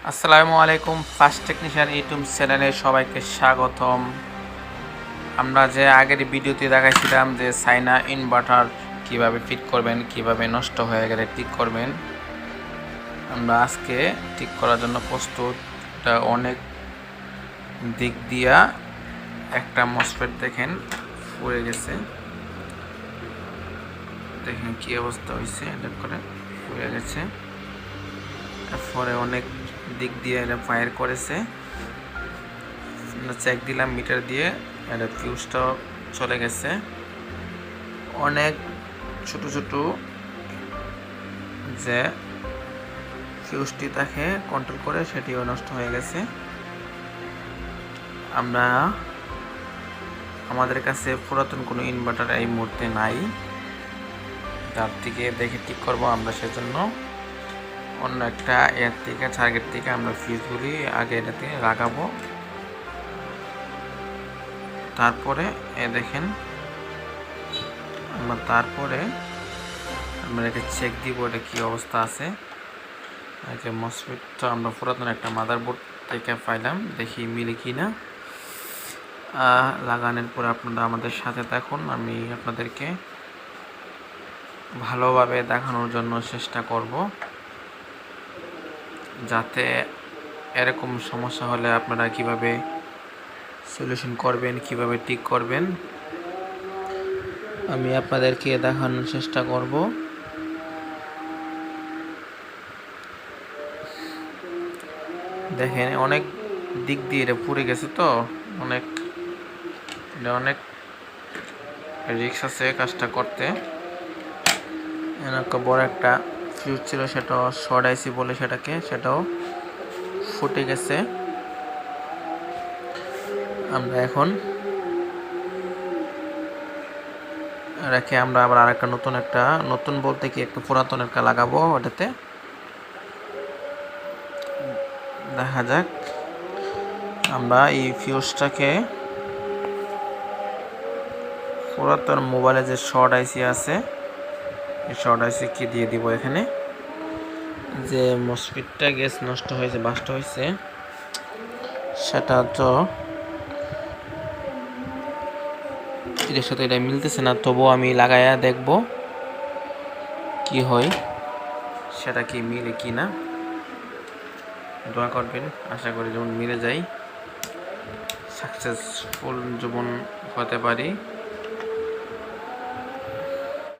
আসসালামু আলাইকুম। First technician YouTube চ্যানেলে সবাইকে স্বাগতম। আমরা যে আগের ভিডিওতে দেখাইছিলাম যে চায়না ইনভার্টার কিভাবে ফিট করবেন, কিভাবে নষ্ট হয়ে গেলে ঠিক করবেন, আমরা আজকে ঠিক করার জন্য প্রস্তুত। এটা অনেক দিক দিয়া একটা মসফেট দেখেন পড়ে গেছে, দেখেন কি অবস্থা হয়েছে, এটা করে পড়ে গেছে। এরপরে অনেক দিক দিয়ে এটা ফায়ার করেছে, চেক দিলাম মিটার দিয়ে, এটা ফিউজটাও চলে গেছে। অনেক ছোট ছোট যে ফিউজটি তাকে কন্ট্রোল করে সেটিও নষ্ট হয়ে গেছে। আমাদের কাছে পুরাতন কোনো ইনভার্টার এই মুহূর্তে নাই, তার থেকে দেখে ঠিক করব আমরা। সেজন্য অন্য একটা এর থেকে টার্গেট থেকে আমরা ফিউজগুলি আগে এটাতে লাগাবো। তারপরে দেখেন তারপরে আমরা এটা চেক দিব এটা কি অবস্থা আছে। আগে মসফেটটা আমরা পুরাতন একটা মাদারবোর্ড থেকে পাইলাম, দেখি মিলে কি না। লাগানোর পরে আপনারা আমাদের সাথে থাকুন, আমি আপনাদেরকে ভালোভাবে দেখানোর জন্য চেষ্টা করব, যাতে এরকম সমস্যা হলে আপনারা কিভাবে সলিউশন করবেন, কিভাবে ঠিক করবেন, আমি আপনাদেরকে দেখানোর চেষ্টা করব। দেখেন অনেক দিক দিয়ে এটা পুড়ে গেছে, তো অনেক রিস্ক আছে কাজটা করতে। এরকম বড় একটা ফিউজ ছিল, সেটাও শর্ট আইসি বলে সেটাও ফুটে গেছে। আমরা এখন রেখে আমরা আবার আরেকটা নতুন বলতে কি একটা পুরাতন একটা লাগাবো ওটাতে। দেখা যাক, আমরা এই ফিউজটাকে পুরাতন মোবাইলে যে শর্ট আইসি আছে এই শর্ট আইসি কি দিয়ে দিব এখানে। যে মসফেটটা গ্যাস নষ্ট হয়েছে, বাস্ট হয়েছে, সেটা তো এটার সাথে এটা মিলতেছে না, তবুও আমি লাগাইয়া দেখব কি হয়, সেটা কি মিলে কি না। দোয়া করবেন, আশা করি যেমন মিলে যাই, সাকসেসফুল জীবন হতে পারি।